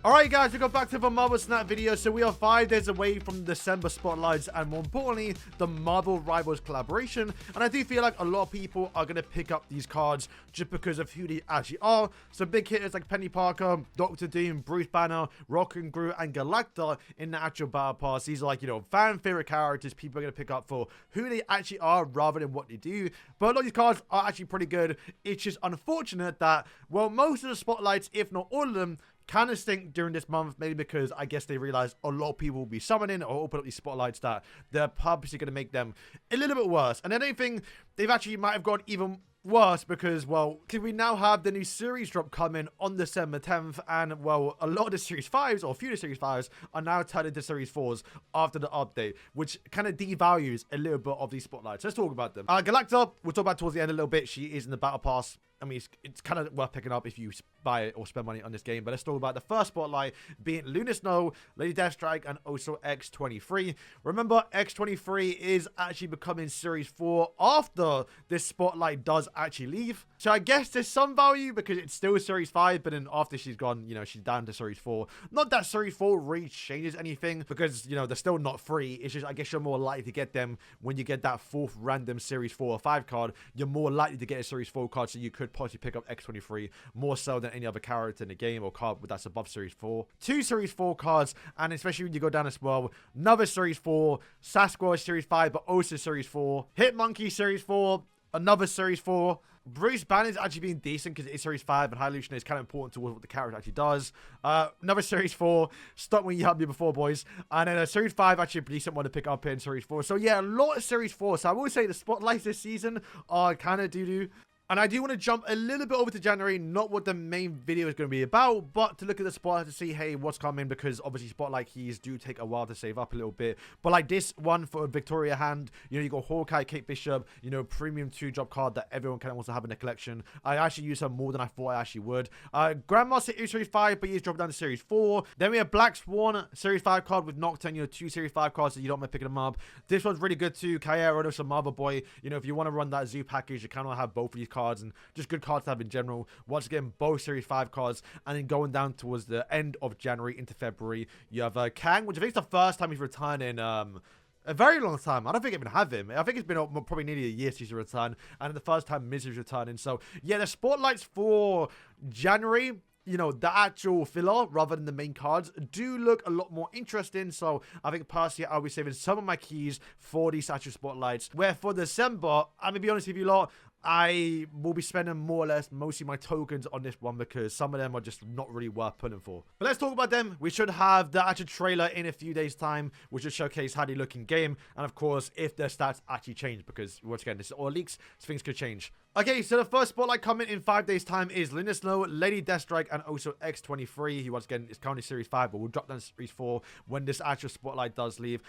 Alright guys, we got back to the Marvel Snap video. So we are 5 days away from the December spotlights and more importantly, the Marvel Rivals collaboration. And I do feel like a lot of people are going to pick up these cards just because of who they actually are. So big hitters like Peni Parker, Doctor Doom, Bruce Banner, Rocket and Groot, and Galacta in the actual battle pass. These are like, fan favorite characters people are going to pick up for who they actually are rather than what they do. But a lot of these cards are actually pretty good. It's just unfortunate that, well, most of the spotlights, if not all of them, kind of stink during this month, maybe because I guess they realize a lot of people will be summoning or open up these spotlights that they're purposely going to make them a little bit worse. And I don't think they've actually might have gone even worse because, well, we now have the new series drop coming on December 10th, and, well, a lot of the Series 5s or a few of the Series 5s are now turned into Series 4s after the update, which kind of devalues a little bit of these spotlights. Let's talk about them. Galacta, we'll talk about towards the end a little bit. She is in the Battle Pass. I mean, it's kind of worth picking up if you buy it or spend money on this game. But let's talk about the first spotlight being Lunar Snow, Lady Deathstrike, and also X-23. Remember, X-23 is actually becoming Series 4 after this spotlight does actually leave. So I guess there's some value because it's still Series 5, but then after she's gone, she's down to Series 4. Not that Series 4 really changes anything because, they're still not free. It's just, I guess you're more likely to get them when you get that 4th random Series 4 or 5 card. You're more likely to get a Series 4 card, so you could possibly pick up X-23 more so than any other character in the game or card that's above Series 4. 2 Series 4 cards, and especially when you go down as well, another Series 4, Sasquatch Series 5, but also Series 4, Hitmonkey Series 4, another Series 4. Bruce Banner is actually being decent because it is Series 5, and High Evolution is kind of important towards what the character actually does. Another Series 4. Stop when you helped me before, boys. And then a Series 5, actually a decent one to pick up in Series 4. So yeah, a lot of Series 4. So I will say the spotlights this season are kind of doo-doo. And I do want to jump a little bit over to January, not what the main video is going to be about, but to look at the spotlight to see, hey, what's coming, because obviously spotlight keys do take a while to save up a little bit. But like this one for a Victoria hand, you got Hawkeye, Kate Bishop, premium 2-drop card that everyone kind of wants to have in their collection. I actually use her more than I thought I actually would. Grandmaster is Series 5, but he's dropped down to Series 4. Then we have Black Swan, Series 5 card with Nocturne, 2 Series 5 cards, so you don't mind picking them up. This one's really good too. Kaira, also Marvel Boy. If you want to run that zoo package, you kind of have both of these cards and just good cards to have in general. Once again, both Series 5 cards, and then going down towards the end of January into February, you have Kang, which I think is the first time he's returning a very long time. I don't think I even have him. I think it's been probably nearly a year since he's returned, and the first time Miz is returning. So yeah, the spotlights for January, the actual filler rather than the main cards do look a lot more interesting. So I think personally I'll be saving some of my keys for these actual spotlights, where for December, I'm gonna be honest with you lot, I will be spending more or less mostly my tokens on this one because some of them are just not really worth pulling for. But let's talk about them. We should have the actual trailer in a few days time, which will showcase how they look in game, and of course if their stats actually change, because once again this is all leaks, so things could change. Okay, so the first spotlight coming in 5 days time is Lunar Snow, Lady Deathstrike, and also X-23, who once again is currently Series 5, but will drop down to Series 4 when this actual spotlight does leave.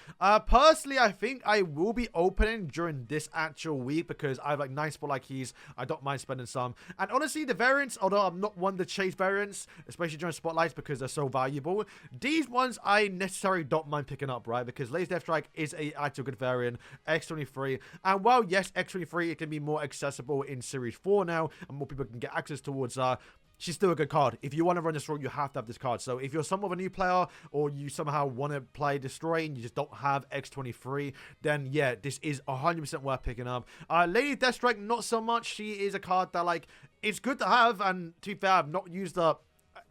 Personally, I think I will be opening during this actual week because I have like 9 spotlight keys. I don't mind spending some. And honestly, the variants, although I'm not one to chase variants, especially during spotlights because they're so valuable, these ones I necessarily don't mind picking up, right? Because Lady Deathstrike is a actual good variant, X-23, and while yes, X-23 it can be more accessible in Series 4 now, and more people can get access towards she's still a good card. If you want to run Destroy, you have to have this card. So if you're somewhat of a new player, or you somehow want to play Destroy and you just don't have X-23, then yeah, this is 100% worth picking up. Lady Deathstrike, not so much. She is a card that, like, it's good to have, and to be fair, I've not used her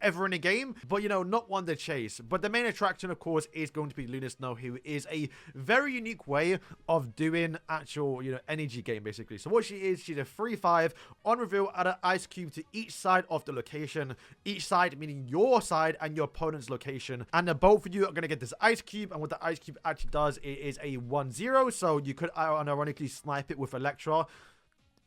ever in a game, but not one to chase. But the main attraction, of course, is going to be Lunar Snow, who is a very unique way of doing actual energy game, basically. So what she is, she's a 3/5 on reveal, add an ice cube to each side of the location, each side meaning your side and your opponent's location, and both of you are going to get this ice cube. And what the ice cube actually does, it is a 1/0, so you could unironically snipe it with Electra.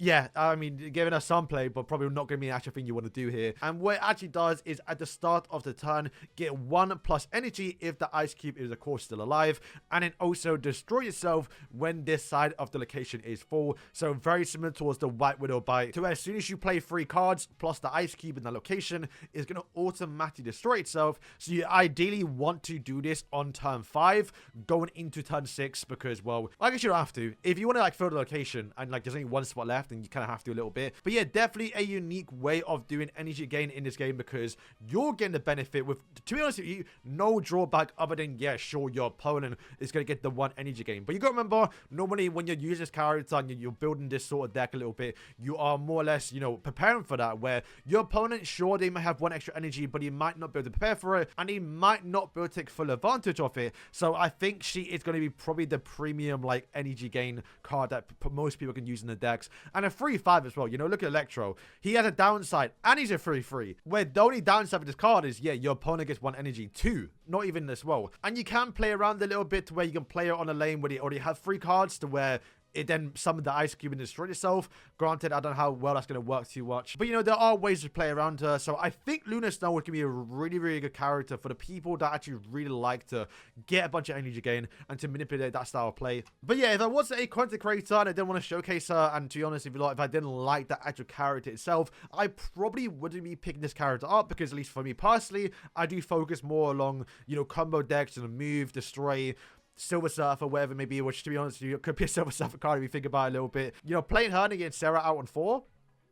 Yeah, I mean, giving us some play, but probably not going to be an actual thing you want to do here. And what it actually does is at the start of the turn, get 1+ energy if the ice cube is, of course, still alive. And then also destroy itself when this side of the location is full. So very similar towards the White Widow bite. So as soon as you play 3 cards, plus the ice cube in the location, is going to automatically destroy itself. So you ideally want to do this on turn 5, going into turn 6, because, well, I guess you don't have to. If you want to, like, fill the location and, like, there's only 1 spot left, then you kind of have to a little bit. But yeah, definitely a unique way of doing energy gain in this game, because you're getting the benefit with, to be honest with you, no drawback other than, yeah, sure, your opponent is going to get the one energy gain. But you got to remember, normally when you're using this character and you're building this sort of deck a little bit, you are more or less, you know, preparing for that, where your opponent, sure, they might have one extra energy, but he might not be able to prepare for it, and he might not be able to take full advantage of it. So I think she is going to be probably the premium, like, energy gain card that most people can use in the decks. And a 3/5 as well. You know, look at Electro. He has a downside, and he's a 3/3. Where the only downside of this card is, yeah, your opponent gets one energy, 2. Not even as well. And you can play around a little bit to where you can play it on a lane where they already have 3 cards, to where it then summoned the ice cube and destroyed itself. Granted, I don't know how well that's going to work too much. But, you know, there are ways to play around her. So I think Luna Snow would be a really, really good character for the people that actually really like to get a bunch of energy gain and to manipulate that style of play. But yeah, if I was a content creator and I didn't want to showcase her, and to be honest, if I didn't like the actual character itself, I probably wouldn't be picking this character up, because at least for me personally, I do focus more along, you know, combo decks and move, destroy, Silver Surfer, whatever it may be, which, to be honest, it could be a Silver Surfer card if you think about it a little bit. You know, playing her against Sarah out on 4,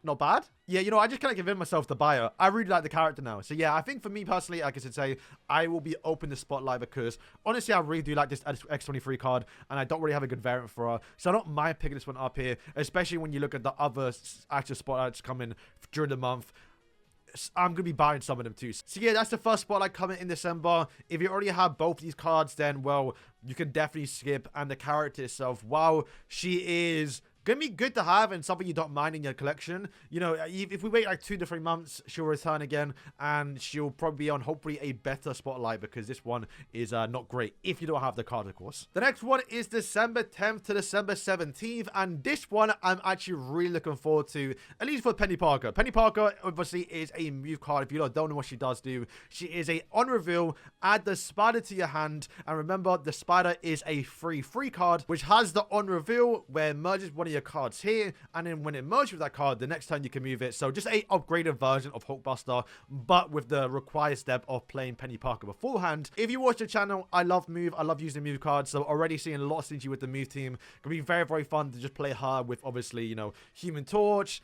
not bad. Yeah, you know, I just kind of convinced myself to buy her. I really like the character now. So yeah, I think for me personally, like I should say, I will be open to Spotlight, because honestly, I really do like this X23 card, and I don't really have a good variant for her. So I don't mind picking this one up here, especially when you look at the other actual Spotlights coming during the month. I'm going to be buying some of them too. So yeah, that's the first spotlight coming in December. If you already have both these cards, then, well, you can definitely skip. And the character itself, wow, she is gonna be good to have and something you don't mind in your collection. You know, if we wait like 2 to 3 months, she'll return again, and she'll probably be on hopefully a better spotlight, because this one is not great if you don't have the card, of course. The next one is December 10th to December 17th, and this one I'm actually really looking forward to, at least for Peni Parker. Peni Parker obviously is a move card. If you don't know what she does do, she is a on reveal, add the spider to your hand, and remember, the spider is a free card, which has the on reveal where it merges one of your cards here, and then when it merges with that card, the next time you can move it. So just a upgraded version of Hulkbuster, but with the required step of playing Peni Parker beforehand. If you watch the channel, I love move. I love using move cards, so already seeing a lot of synergy with the move team. Gonna be very, very fun to just play her with, obviously, you know, Human Torch,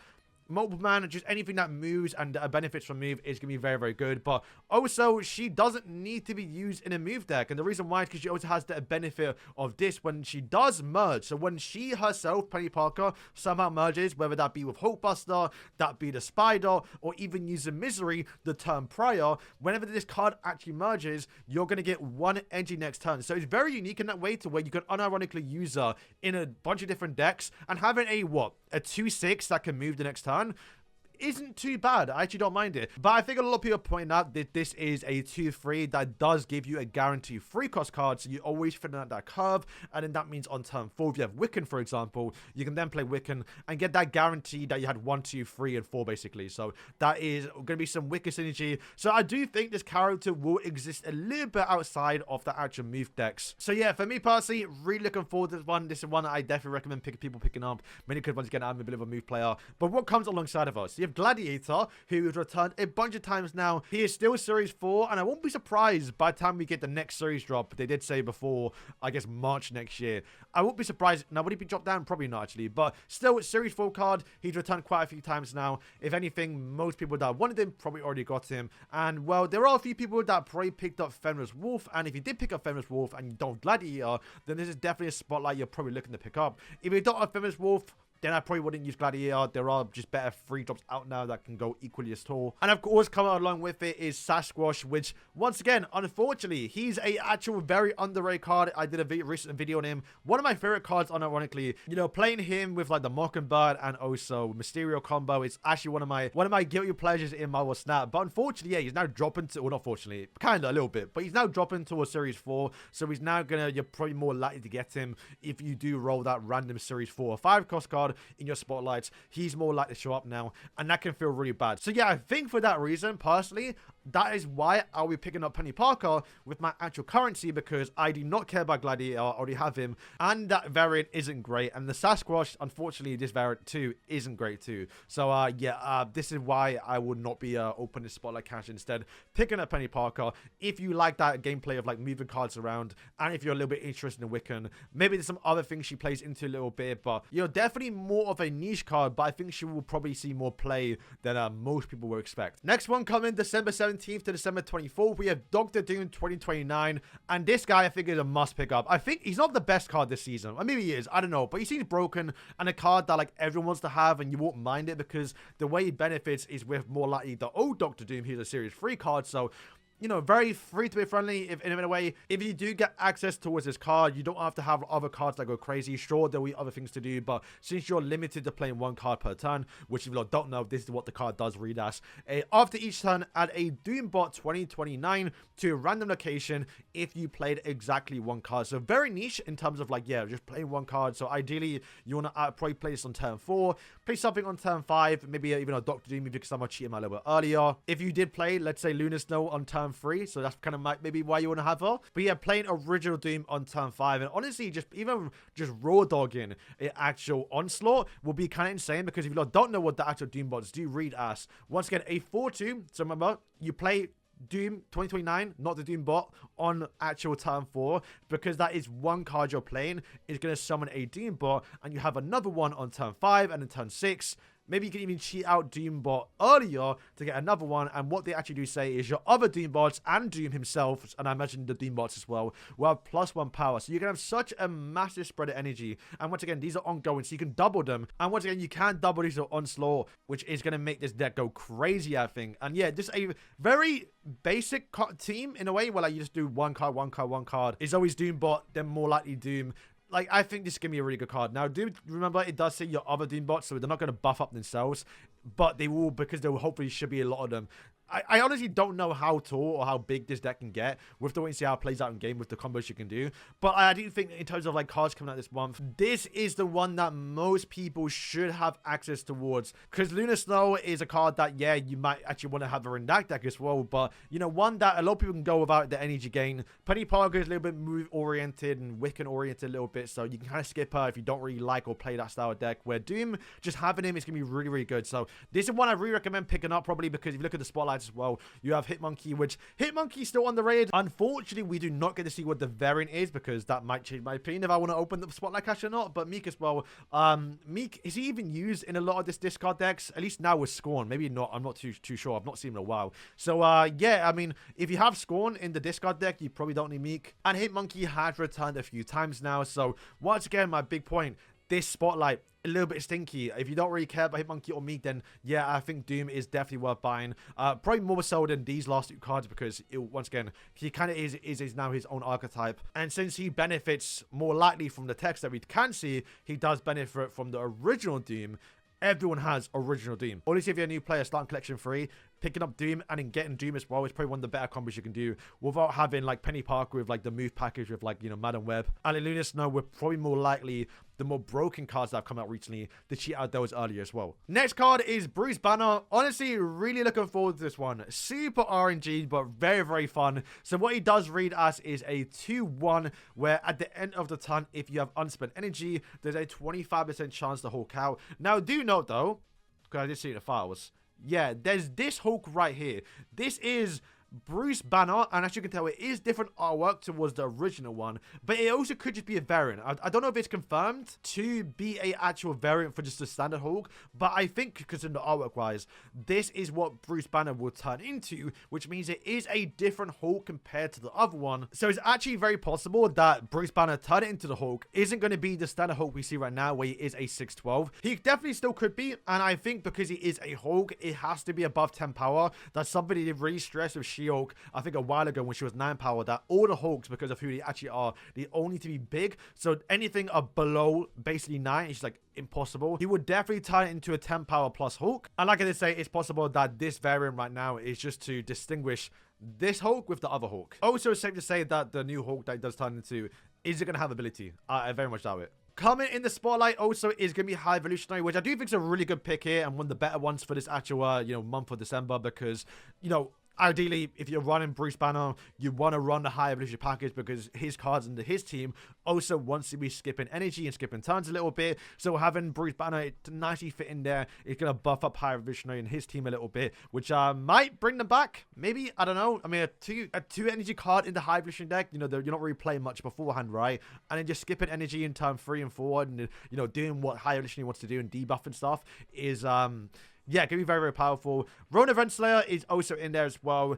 Multiple Man, just anything that moves and benefits from move is going to be very, very good. But also, she doesn't need to be used in a move deck. And the reason why is because she also has the benefit of this when she does merge. So when she herself, Peni Parker, somehow merges, whether that be with Hulkbuster, that be the Spider, or even using Misery the turn prior, whenever this card actually merges, you're going to get 1 energy next turn. So it's very unique in that way, to where you can unironically use her in a bunch of different decks, and having a 2/6 that can move the next turn isn't too bad. I actually don't mind it. But I think a lot of people are pointing out that this is a 2/3 that does give you a guaranteed free cost card, so you always fit out that curve, and then that means on turn 4, if you have Wiccan, for example, you can then play Wiccan and get that guarantee that you had 1, 2, 3, and 4, basically. So that is going to be some Wiccan synergy. So I do think this character will exist a little bit outside of the actual move decks. So yeah, for me personally, really looking forward to this one. This is one that I definitely recommend people picking up. Many could, once again, I'm a bit of a move player. But what comes alongside of us? You have Gladiator, who has returned a bunch of times now. He is still Series 4, and I won't be surprised by the time we get the next series drop. They did say before, I guess, March next year. I won't be surprised. Now, would he be dropped down? Probably not, actually. But still, Series 4 card, he's returned quite a few times now. If anything, most people that wanted him probably already got him. And, well, there are a few people that probably picked up Fenris Wolf, and if you did pick up Fenris Wolf and you don't Gladiator, then this is definitely a spotlight you're probably looking to pick up. If you don't have Fenris Wolf, then I probably wouldn't use Gladiator. There are just better free drops out now that can go equally as tall. And of course, coming along with it is Sasquatch, which, once again, unfortunately, he's a actual very underrated card. I did a recent video on him. One of my favorite cards, unironically. You know, playing him with like the Mockingbird and also Mysterio combo is actually one of my guilty pleasures in Marvel Snap. But unfortunately, yeah, he's now dropping to, well, not fortunately, kind of a little bit, but he's now dropping to a Series 4. So he's now you're probably more likely to get him if you do roll that random Series 4 or 5 cost card in your spotlights. He's more likely to show up now, and that can feel really bad. So yeah, I think for that reason, personally, that is why I'll be picking up Peni Parker with my actual currency, because I do not care about Gladiator. I already have him, and that variant isn't great, and the Sasquatch, unfortunately, this variant too isn't great too. So this is why I would not be opening Spotlight Cash, instead picking up Peni Parker. If you like that gameplay of like moving cards around, and if you're a little bit interested in Wiccan, maybe there's some other things she plays into a little bit, but you're definitely more of a niche card, but I think she will probably see more play than most people will expect. Next one coming December 17th to December 24th, we have Dr. Doom 2029, and this guy I think is a must pick up. I think he's not the best card this season, or maybe he is, I don't know, but he seems broken, and a card that like everyone wants to have, and you won't mind it because the way he benefits is with more likely the old Dr. Doom. He's a series 3 card, so you know, very free-to-play friendly if in a way. If you do get access towards this card, you don't have to have other cards that go crazy. Sure, there'll be other things to do, but since you're limited to playing one card per turn, which if you don't know, this is what the card does read as. After each turn, add a Doombot 2029 to a random location if you played exactly one card. So very niche in terms of like, yeah, just playing one card. So ideally, you want to probably play this on turn 4, play something on turn 5, maybe even a Dr. Doom if you can somehow cheat him a little bit earlier. If you did play, let's say Lunar Snow on turn 3, so that's kind of maybe why you want to have her. But yeah, playing original Doom on turn 5, and honestly, just raw dogging an actual Onslaught will be kind of insane, because if you don't know what the actual Doom bots do read as, once again, a 4-2, so remember, you play Doom 2029, not the Doom bot, on actual turn 4, because that is one card you're playing is going to summon a Doom bot, and you have another one on turn 5 and then turn 6. Maybe you can even cheat out Doombot earlier to get another one. And what they actually do say is your other Doombots and Doom himself, and I imagine the Doombots as well, will have +1 power. So you can have such a massive spread of energy. And once again, these are ongoing, so you can double them. And once again, you can double these Onslaught, which is going to make this deck go crazy, I think. And yeah, just a very basic team in a way, where like you just do one card, one card, one card. It's always Doombot, then more likely Doom. Like, I think this is going to be a really good card. Now, do remember, it does say your other Doom bots, so they're not going to buff up themselves, but they will, because there will hopefully should be a lot of them. I honestly don't know how tall or how big this deck can get. We'll have to wait and see how it plays out in game with the combos you can do. But I do think in terms of like cards coming out this month, this is the one that most people should have access towards. Because Lunar Snow is a card that, yeah, you might actually want to have her in that deck as well. But, you know, one that a lot of people can go without the energy gain. Peni Parker is a little bit move-oriented and Wiccan-oriented a little bit. So you can kind of skip her if you don't really like or play that style of deck. Where Doom, just having him is going to be really, really good. So this is one I really recommend picking up, probably because if you look at the spotlights as well, you have Hitmonkey, which Hitmonkey still underrated. Unfortunately, we do not get to see what the variant is, because that might change my opinion if I want to open the spotlight cache or not. But Meek as well. Meek, is he even used in a lot of this discard decks? At least now with Scorn. Maybe not. I'm not too sure. I've not seen him in a while. So yeah, I mean, if you have Scorn in the discard deck, you probably don't need Meek. And Hitmonkey has returned a few times now. So once again, my big point, this spotlight, a little bit stinky. If you don't really care about Hitmonkey or Meek, then yeah, I think Doom is definitely worth buying. Probably more so than these last 2 cards, because once again, he kind of is now his own archetype. And since he benefits more likely from the text that we can see, he does benefit from the original Doom. Everyone has original Doom. Or at least if you're a new player starting collection 3, picking up Doom and then getting Doom as well is probably one of the better combos you can do without having like Peni Parker with like the move package with like, you know, Madam Web. And in Lunar Snow, we're probably more likely the more broken cards that have come out recently to cheat out those earlier as well. Next card is Bruce Banner. Honestly, really looking forward to this one. Super RNG, but very, very fun. So what he does read as is a 2-1, where at the end of the turn, if you have unspent energy, there's a 25% chance to Hulk out. Now, do note though, because I did see the files, yeah, there's this Hulk right here. This is Bruce Banner, and as you can tell, it is different artwork towards the original one, but it also could just be a variant. I don't know if it's confirmed to be a actual variant for just the standard Hulk, but I think, because in the artwork wise, this is what Bruce Banner will turn into, which means it is a different Hulk compared to the other one. So it's actually very possible that Bruce Banner turning into the Hulk isn't going to be the standard Hulk we see right now, where he is a 612. He definitely still could be, and I think because he is a Hulk, it has to be above 10 power. That's somebody did really stress with She-Hulk, I think a while ago when she was 9 power, that all the Hulks, because of who they actually are, they all need to be big. So anything below basically 9 is like impossible. He would definitely turn it into a 10 power plus Hulk. And like I did say, it's possible that this variant right now is just to distinguish this Hulk with the other Hulk. Also, it's safe to say that the new Hulk that it does turn into, is it going to have ability? I very much doubt it. Coming in the spotlight also is going to be High Evolutionary, which I do think is a really good pick here and one of the better ones for this actual, you know, month of December, because, you know, Ideally, if you're running Bruce Banner, you want to run the high evolution package because his cards under his team also wants to be skipping energy and skipping turns a little bit. So having Bruce Banner to nicely fit in there is going to buff up high evolutionary in his team a little bit, which might bring them back. Maybe, I don't know. I mean, a two energy card in the high evolution deck, you know, you're not really playing much beforehand, right? And then just skipping energy in turn 3 and 4 and, you know, doing what high evolutionary wants to do and debuffing stuff is, yeah, it can be very, very powerful. Rona Renslayer is also in there as well.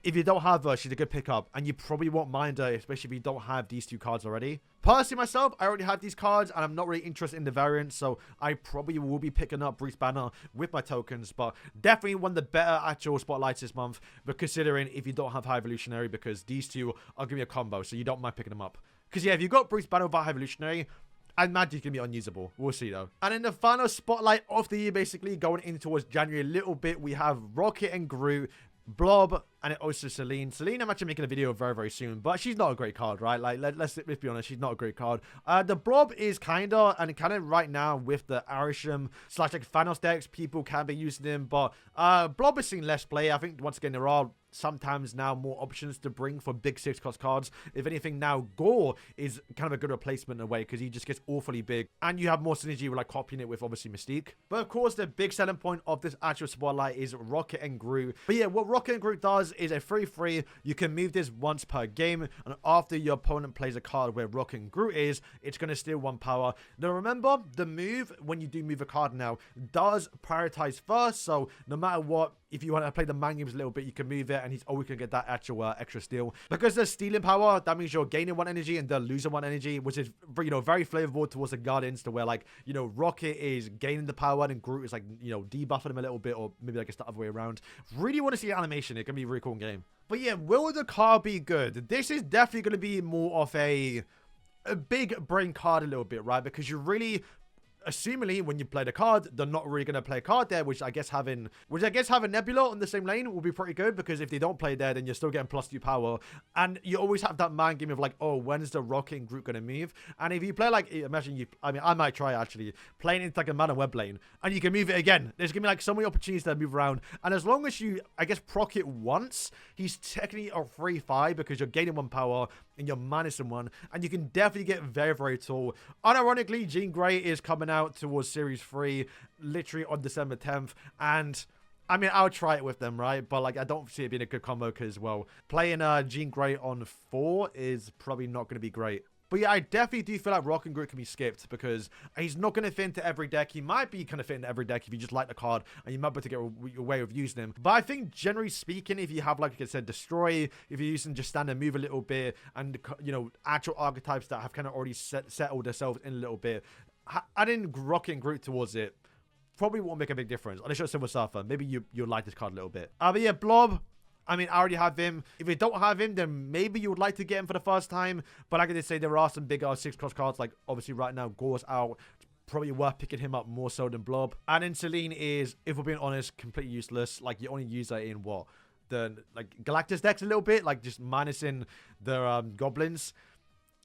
If you don't have her, she's a good pickup, and you probably won't mind her, especially if you don't have these 2 cards already. Personally, myself, I already have these cards, and I'm not really interested in the variants, so I probably will be picking up Bruce Banner with my tokens, but definitely one of the better actual spotlights this month, but considering if you don't have High Evolutionary, because these 2 are going to be a combo, so you don't mind picking them up. Because, yeah, if you've got Bruce Banner without High Evolutionary, I imagine it's going to be unusable. We'll see, though. And in the final spotlight of the year, basically, going in towards January a little bit, we have Rocket and Groot, Blob, and also Celine. Celine, I'm actually making a video very, very soon, but she's not a great card, right? Like, let's be honest, she's not a great card. The Blob is kind of right now with the Arisham / like Thanos decks, people can be using him, but Blob is seeing less play. I think, once again, there are sometimes now more options to bring for big 6-cost cards. If anything, now Gore is kind of a good replacement in a way because he just gets awfully big and you have more synergy with like copying it with obviously Mystique. But of course, the big selling point of this actual spotlight is Rocket and Groot. But yeah, what Rocket and Groot does is a 3/3. You can move this once per game, and after your opponent plays a card where Rocket and Groot is, it's going to steal 1 power. Now remember, the move, when you do move a card now, does prioritize first, so no matter what, if you want to play the mind games a little bit, you can move it, and he's always going to get that actual extra steal. Because there's stealing power, that means you're gaining 1 energy and they're losing 1 energy, which is, you know, very flavorful towards the Guardians, to where, like, you know, Rocket is gaining the power and Groot is, like, you know, debuffing him a little bit, or maybe like it's the other way around. Really want to see animation. It can be a really cool game. But yeah, will the card be good? This is definitely going to be more of a big brain card a little bit, right? Because you're really, assumingly, when you play the card, they're not really going to play a card there, which I guess having Nebula on the same lane will be pretty good, because if they don't play there, then you're still getting +2 power, and you always have that mind game of like, oh, when's the Rocket and Groot going to move? And if you play like, imagine I might try actually playing into like a Mana Web lane, and you can move it again. There's going to be like so many opportunities to move around, and as long as you, I guess, proc it once, he's technically a 3/5 because you're gaining 1 power and you're minusing 1, and you can definitely get very, very tall. Unironically, Jean Grey is coming out towards Series 3 literally on December 10th, and I mean, I'll try it with them, right? But like, I don't see it being a good combo because, well, playing Jean Grey on 4 is probably not going to be great. But yeah, I definitely do feel like Rocket and Groot can be skipped because he's not going to fit into every deck. He might be kind of fit into every deck if you just like the card and you might be able to get your way of using him. But I think, generally speaking, if you have, like I said, Destroy, if you're using just stand and move a little bit, and, you know, actual archetypes that have kind of already settled themselves in a little bit, adding Rocket and Groot towards it probably won't make a big difference. Unless you're Silver Surfer, maybe you'll like this card a little bit. But yeah, Blob, I mean, I already have him. If you don't have him, then maybe you would like to get him for the first time. But like I did say, there are some bigger 6-cost cards. Like, obviously, right now, Gore's out. Probably worth picking him up more so than Blob. And then Celine is, if we're being honest, completely useless. Like, you only use her in what? The, like, Galactus decks a little bit. Like, just minusing the goblins.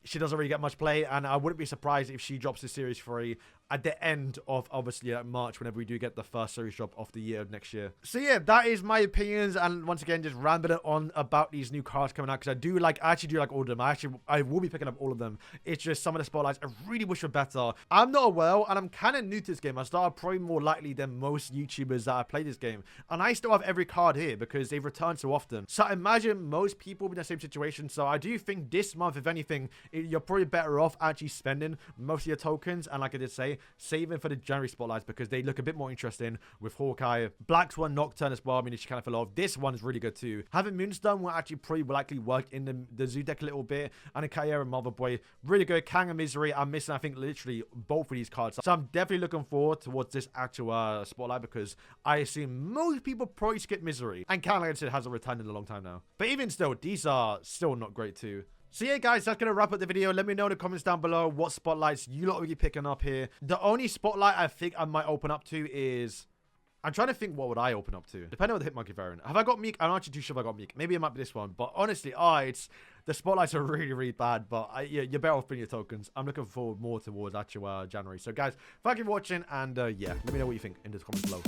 She doesn't really get much play, and I wouldn't be surprised if she drops to Series 3 at the end of, obviously, March, whenever we do get the first series drop of the year of next year. So yeah, that is my opinions, and once again, just rambling on about these new cards coming out, because I actually do like all of them. I will be picking up all of them. It's just some of the spotlights I really wish were better. I'm not aware, and I'm kind of new to this game. I started probably more likely than most YouTubers that have played this game, and I still have every card here because they've returned so often. So I imagine most people in the same situation, so I do think this month, if anything, you're probably better off actually spending most of your tokens, and like I did say, saving for the January spotlights because they look a bit more interesting with Hawkeye. Black Swan Nocturne as well, I mean, she kind of fell off. This one is really good too. Having Moonstone will actually pretty likely work in the Zoo deck a little bit, and a Kyra and Mother Boy, really good. Kang and Misery, I'm missing, I think, literally both of these cards. So I'm definitely looking forward towards this actual spotlight because I assume most people probably skip Misery, and Kang, like I said, hasn't returned in a long time now. But even still, these are still not great too. So yeah, guys, that's going to wrap up the video. Let me know in the comments down below what spotlights you lot will be picking up here. The only spotlight I think I might open up to is... I'm trying to think, what would I open up to? Depending on the Hitmonkey variant. Have I got Meek? I'm not actually too sure if I got Meek. Maybe it might be this one. But honestly, the spotlights are really, really bad. But yeah, you're better off putting your tokens. I'm looking forward more towards actual January. So guys, thank you for watching. And yeah, let me know what you think in the comments below.